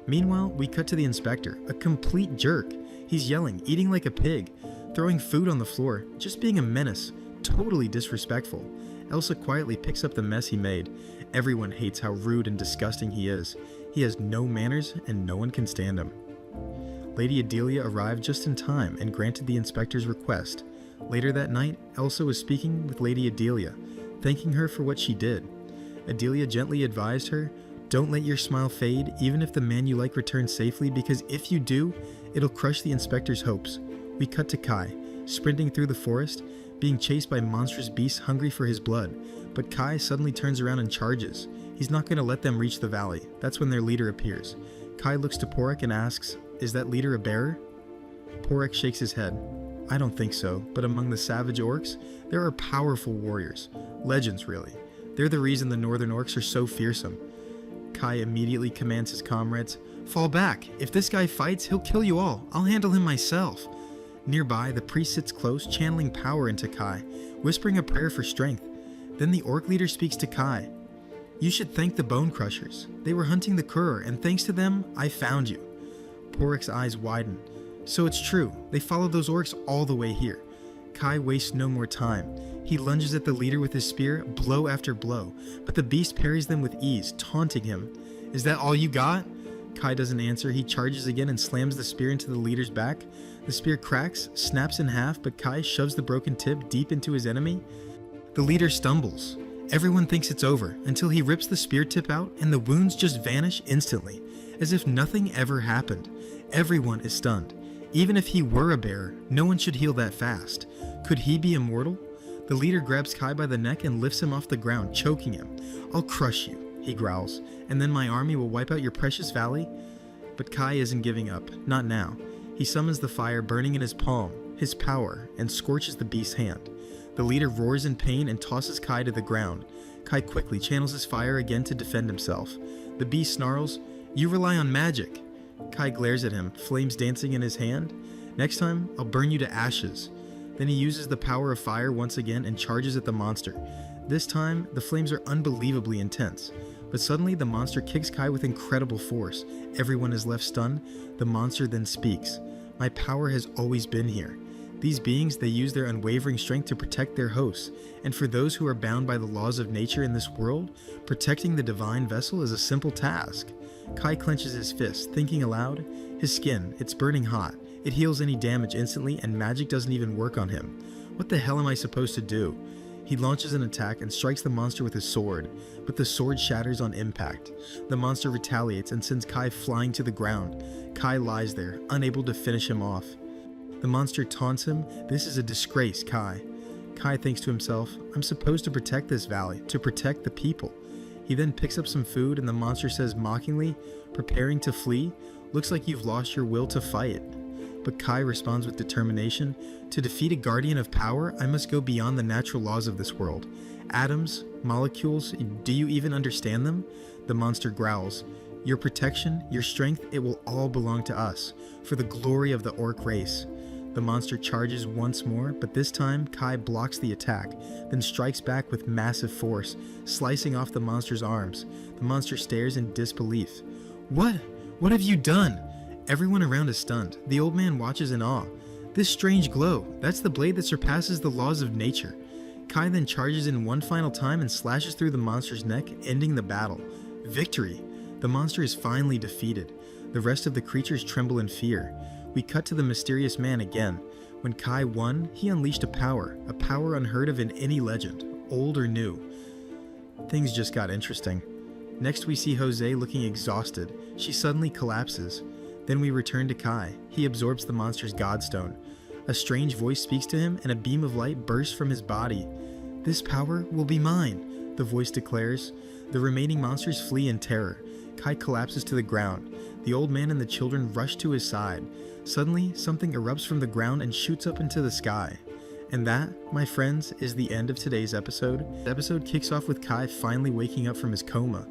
Meanwhile, we cut to the inspector, a complete jerk. He's yelling, eating like a pig, throwing food on the floor, just being a menace, totally disrespectful. Elsa quietly picks up the mess he made. Everyone hates how rude and disgusting he is. He has no manners and no one can stand him. Lady Adelia arrived just in time and granted the inspector's request. Later that night, Elsa was speaking with Lady Adelia, thanking her for what she did. Adelia gently advised her, don't let your smile fade even if the man you like returns safely, because if you do, it'll crush the inspector's hopes. We cut to Kai, sprinting through the forest, being chased by monstrous beasts hungry for his blood. But Kai suddenly turns around and charges. He's not going to let them reach the valley. That's when their leader appears. Kai looks to Porik and asks, is that leader a bearer? Porik shakes his head. I don't think so, but among the savage orcs, there are powerful warriors. Legends, really. They're the reason the northern orcs are so fearsome. Kai immediately commands his comrades, fall back. If this guy fights, he'll kill you all. I'll handle him myself. Nearby, the priest sits close, channeling power into Kai, whispering a prayer for strength. Then the orc leader speaks to Kai. You should thank the Bone Crushers. They were hunting the Kurr, and thanks to them, I found you. Porik's eyes widen. So it's true, they followed those orcs all the way here. Kai wastes no more time. He lunges at the leader with his spear, blow after blow, but the beast parries them with ease, taunting him. Is that all you got? Kai doesn't answer. He charges again and slams the spear into the leader's back. The spear cracks, snaps in half, but Kai shoves the broken tip deep into his enemy. The leader stumbles. Everyone thinks it's over, until he rips the spear tip out and the wounds just vanish instantly, as if nothing ever happened. Everyone is stunned. Even if he were a bearer, no one should heal that fast. Could he be immortal? The leader grabs Kai by the neck and lifts him off the ground, choking him. I'll crush you, he growls, and then my army will wipe out your precious valley. But Kai isn't giving up, not now. He summons the fire burning in his palm, his power, and scorches the beast's hand. The leader roars in pain and tosses Kai to the ground. Kai quickly channels his fire again to defend himself. The beast snarls, You rely on magic. Kai glares at him, flames dancing in his hand. Next time, I'll burn you to ashes. Then he uses the power of fire once again and charges at the monster. This time, the flames are unbelievably intense. But suddenly, the monster kicks Kai with incredible force. Everyone is left stunned. The monster then speaks. My power has always been here. These beings, they use their unwavering strength to protect their hosts, and for those who are bound by the laws of nature in this world, protecting the divine vessel is a simple task. Kai clenches his fist, thinking aloud. His skin, it's burning hot. It heals any damage instantly, and magic doesn't even work on him. What the hell am I supposed to do? He launches an attack and strikes the monster with his sword, but the sword shatters on impact. The monster retaliates and sends Kai flying to the ground. Kai lies there, unable to finish him off. The monster taunts him. This is a disgrace, Kai. Kai thinks to himself, I'm supposed to protect this valley, to protect the people. He then picks up some food and the monster says mockingly, preparing to flee, looks like you've lost your will to fight. But Kai responds with determination, to defeat a guardian of power, I must go beyond the natural laws of this world. Atoms, molecules, do you even understand them? The monster growls. Your protection, your strength, it will all belong to us, for the glory of the orc race. The monster charges once more, but this time Kai blocks the attack, then strikes back with massive force, slicing off the monster's arms. The monster stares in disbelief. What? What have you done? Everyone around is stunned. The old man watches in awe. This strange glow, that's the blade that surpasses the laws of nature. Kai then charges in one final time and slashes through the monster's neck, ending the battle. Victory! The monster is finally defeated. The rest of the creatures tremble in fear. We cut to the mysterious man again. When Kai won, he unleashed a power unheard of in any legend, old or new. Things just got interesting. Next we see Jose looking exhausted. She suddenly collapses. Then we return to Kai. He absorbs the monster's godstone. A strange voice speaks to him and a beam of light bursts from his body. This power will be mine, the voice declares. The remaining monsters flee in terror. Kai collapses to the ground. The old man and the children rush to his side. Suddenly, something erupts from the ground and shoots up into the sky. And that, my friends, is the end of today's episode. The episode kicks off with Kai finally waking up from his coma.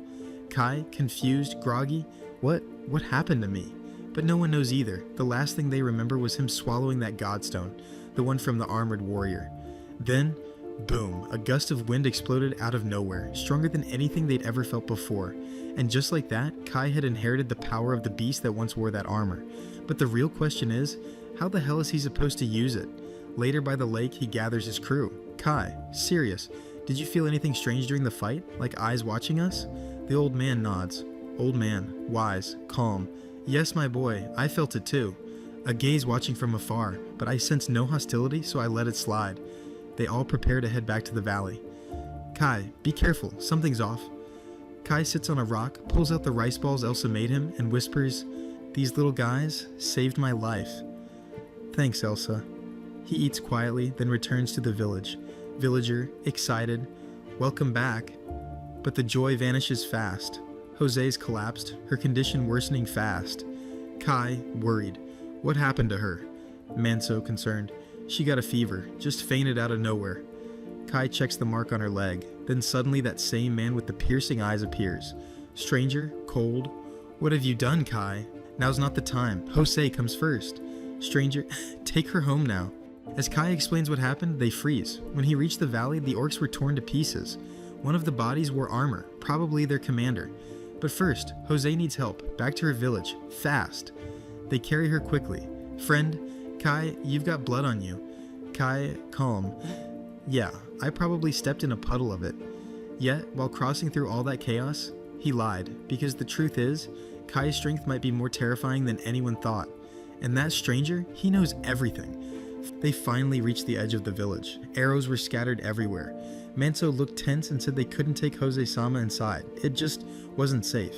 Kai, confused, groggy, what happened to me? But no one knows either. The last thing they remember was him swallowing that godstone, the one from the armored warrior. Then, boom, a gust of wind exploded out of nowhere, stronger than anything they'd ever felt before. And just like that, Kai had inherited the power of the beast that once wore that armor. But the real question is, how the hell is he supposed to use it? Later by the lake, he gathers his crew. Kai, serious, did you feel anything strange during the fight, like eyes watching us? The old man nods. Old man, wise, calm. Yes, my boy, I felt it too. A gaze watching from afar, but I sensed no hostility, so I let it slide. They all prepare to head back to the valley. Kai, be careful, something's off. Kai sits on a rock, pulls out the rice balls Elsa made him, and whispers, These little guys saved my life. Thanks, Elsa. He eats quietly, then returns to the village. Villager, excited, welcome back. But the joy vanishes fast. Jose's collapsed, her condition worsening fast. Kai, worried. What happened to her? Manso, concerned. She got a fever, just fainted out of nowhere. Kai checks the mark on her leg. Then suddenly that same man with the piercing eyes appears. Stranger, cold. What have you done, Kai? Now's not the time. Jose comes first. Stranger, take her home now. As Kai explains what happened, they freeze. When he reached the valley, the orcs were torn to pieces. One of the bodies wore armor, probably their commander. But first, Jose needs help, back to her village, fast. They carry her quickly. Friend, Kai, you've got blood on you. Kai, calm. Yeah, I probably stepped in a puddle of it. Yet, while crossing through all that chaos, he lied, because the truth is, Kai's strength might be more terrifying than anyone thought. And that stranger, he knows everything. They finally reached the edge of the village. Arrows were scattered everywhere. Manso looked tense and said they couldn't take Jose-sama inside. It just wasn't safe.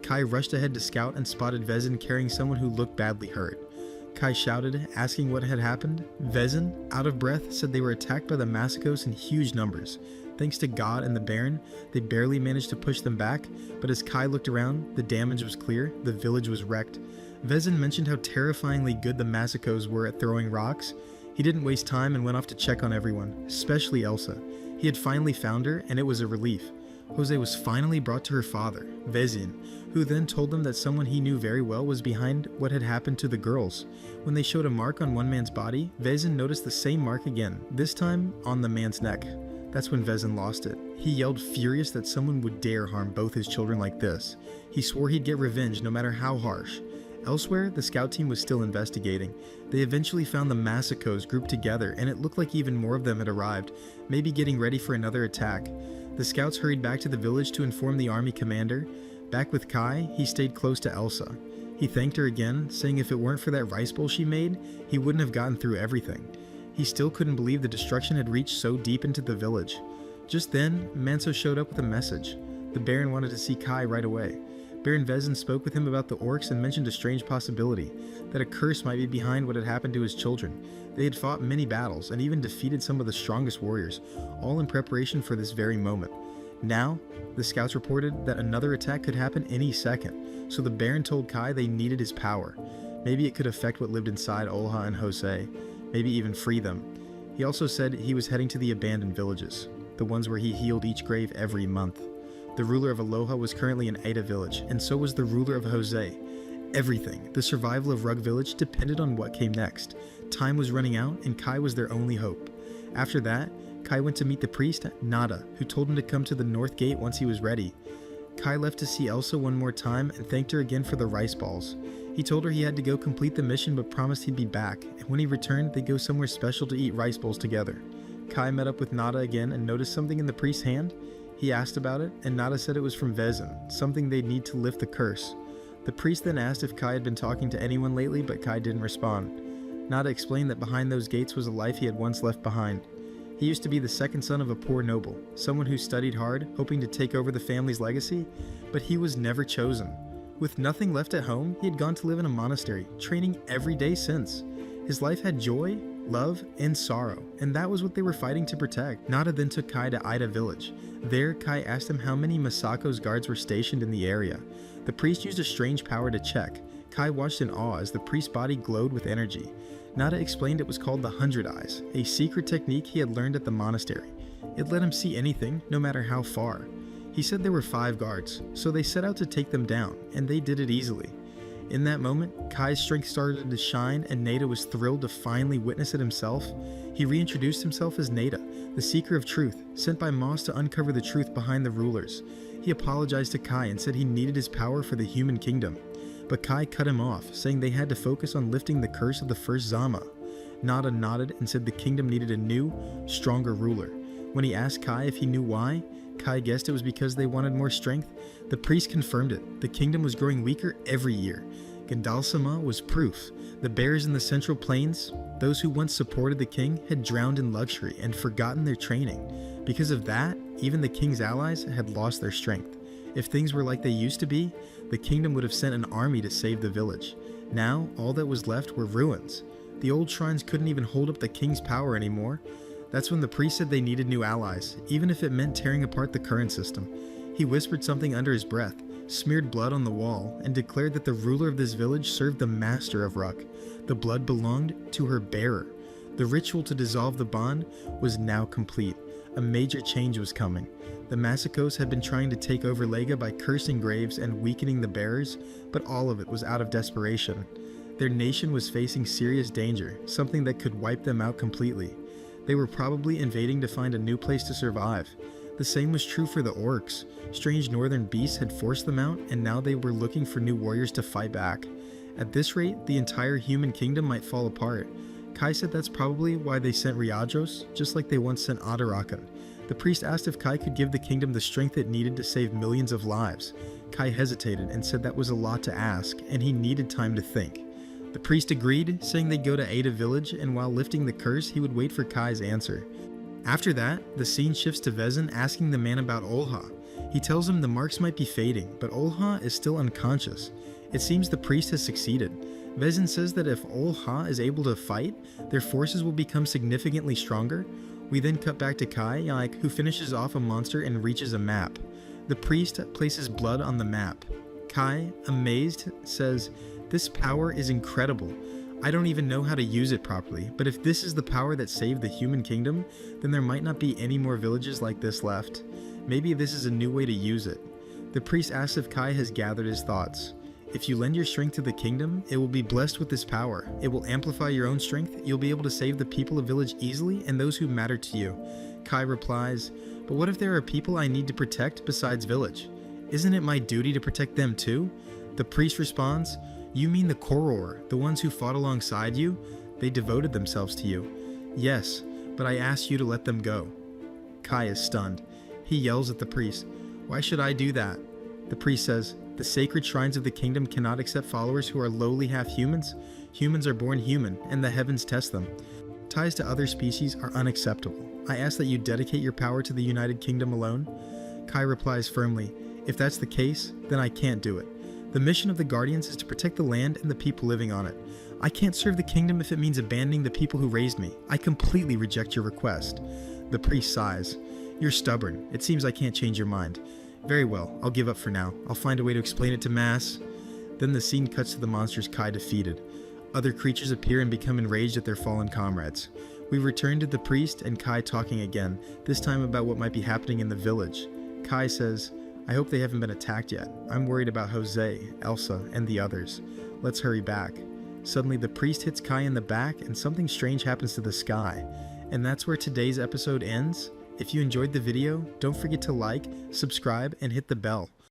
Kai rushed ahead to scout and spotted Vezin carrying someone who looked badly hurt. Kai shouted, asking what had happened. Vezin, out of breath, said they were attacked by the Masakos in huge numbers. Thanks to God and the Baron, they barely managed to push them back, but as Kai looked around, the damage was clear, the village was wrecked. Vezin mentioned how terrifyingly good the Masakos were at throwing rocks. He didn't waste time and went off to check on everyone, especially Elsa. He had finally found her, and it was a relief. Jose was finally brought to her father, Vezin, who then told them that someone he knew very well was behind what had happened to the girls. When they showed a mark on one man's body, Vezin noticed the same mark again, this time on the man's neck. That's when Vezin lost it. He yelled furious that someone would dare harm both his children like this. He swore he'd get revenge no matter how harsh. Elsewhere, the scout team was still investigating. They eventually found the Masakos grouped together, and it looked like even more of them had arrived, maybe getting ready for another attack. The scouts hurried back to the village to inform the army commander. Back with Kai, he stayed close to Elsa. He thanked her again, saying if it weren't for that rice bowl she made, he wouldn't have gotten through everything. He still couldn't believe the destruction had reached so deep into the village. Just then, Manso showed up with a message. The Baron wanted to see Kai right away. Baron Vezin spoke with him about the orcs and mentioned a strange possibility, that a curse might be behind what had happened to his children. They had fought many battles and even defeated some of the strongest warriors, all in preparation for this very moment. Now, the scouts reported that another attack could happen any second, so the Baron told Kai they needed his power. Maybe it could affect what lived inside Olha and Jose, maybe even free them. He also said he was heading to the abandoned villages, the ones where he healed each grave every month. The ruler of Aloha was currently in Ada village, and so was the ruler of Jose. Everything, the survival of Rug village, depended on what came next. Time was running out, and Kai was their only hope. After that, Kai went to meet the priest, Nada, who told him to come to the north gate once he was ready. Kai left to see Elsa one more time and thanked her again for the rice balls. He told her he had to go complete the mission but promised he'd be back, and when he returned, they'd go somewhere special to eat rice bowls together. Kai met up with Nada again and noticed something in the priest's hand. He asked about it, and Nada said it was from Vezin, something they'd need to lift the curse. The priest then asked if Kai had been talking to anyone lately, but Kai didn't respond. Nada explained that behind those gates was a life he had once left behind. He used to be the second son of a poor noble, someone who studied hard, hoping to take over the family's legacy, but he was never chosen. With nothing left at home, he had gone to live in a monastery, training every day since. His life had joy, love, and sorrow, and that was what they were fighting to protect. Nada then took Kai to Ida village. There, Kai asked him how many Masako's guards were stationed in the area. The priest used a strange power to check. Kai watched in awe as the priest's body glowed with energy. Nada explained it was called the 100 Eyes, a secret technique he had learned at the monastery. It let him see anything, no matter how far. He said there were 5 guards, so they set out to take them down, and they did it easily. In that moment, Kai's strength started to shine, and Nada was thrilled to finally witness it himself. He reintroduced himself as Nada, the seeker of truth, sent by Moss to uncover the truth behind the rulers. He apologized to Kai and said he needed his power for the human kingdom. But Kai cut him off, saying they had to focus on lifting the curse of the first Zama. Nada nodded and said the kingdom needed a new, stronger ruler. When he asked Kai if he knew why, Kai guessed it was because they wanted more strength. The priest confirmed it. The kingdom was growing weaker every year. Gandalsama was proof. The bears in the Central Plains, those who once supported the king, had drowned in luxury and forgotten their training. Because of that, even the king's allies had lost their strength. If things were like they used to be, the kingdom would have sent an army to save the village. Now, all that was left were ruins. The old shrines couldn't even hold up the king's power anymore. That's when the priest said they needed new allies, even if it meant tearing apart the current system. He whispered something under his breath, smeared blood on the wall, and declared that the ruler of this village served the master of Ruck. The blood belonged to her bearer. The ritual to dissolve the bond was now complete. A major change was coming. The Masakos had been trying to take over Lega by cursing graves and weakening the bearers, but all of it was out of desperation. Their nation was facing serious danger, something that could wipe them out completely. They were probably invading to find a new place to survive. The same was true for the orcs. Strange northern beasts had forced them out, and now they were looking for new warriors to fight back. At this rate, the entire human kingdom might fall apart. Kai said that's probably why they sent Riajos, just like they once sent Adarakan. The priest asked if Kai could give the kingdom the strength it needed to save millions of lives. Kai hesitated and said that was a lot to ask, and he needed time to think. The priest agreed, saying they'd go to aid a village, and while lifting the curse, he would wait for Kai's answer. After that, the scene shifts to Vezin asking the man about Olha. He tells him the marks might be fading, but Olha is still unconscious. It seems the priest has succeeded. Vezin says that if Olha is able to fight, their forces will become significantly stronger. We then cut back to Kai, who finishes off a monster and reaches a map. The priest places blood on the map. Kai, amazed, says, "This power is incredible. I don't even know how to use it properly, but if this is the power that saved the human kingdom, then there might not be any more villages like this left. Maybe this is a new way to use it." The priest asks if Kai has gathered his thoughts. "If you lend your strength to the kingdom, it will be blessed with this power. It will amplify your own strength, you'll be able to save the people of village easily and those who matter to you." Kai replies, "But what if there are people I need to protect besides village? Isn't it my duty to protect them too?" The priest responds, "You mean the Koror, the ones who fought alongside you? They devoted themselves to you." "Yes, but I asked you to let them go." Kai is stunned. He yells at the priest, "Why should I do that?" The priest says, "The sacred shrines of the kingdom cannot accept followers who are lowly half-humans. Humans are born human, and the heavens test them. Ties to other species are unacceptable. I ask that you dedicate your power to the United Kingdom alone." Kai replies firmly, "If that's the case, then I can't do it. The mission of the Guardians is to protect the land and the people living on it. I can't serve the kingdom if it means abandoning the people who raised me. I completely reject your request." The priest sighs. "You're stubborn. It seems I can't change your mind. Very well, I'll give up for now. I'll find a way to explain it to Mass." Then the scene cuts to the monsters Kai defeated. Other creatures appear and become enraged at their fallen comrades. We return to the priest and Kai talking again, this time about what might be happening in the village. Kai says, "I hope they haven't been attacked yet. I'm worried about Jose, Elsa, and the others. Let's hurry back." Suddenly the priest hits Kai in the back and something strange happens to the sky. And that's where today's episode ends. If you enjoyed the video, don't forget to like, subscribe, and hit the bell.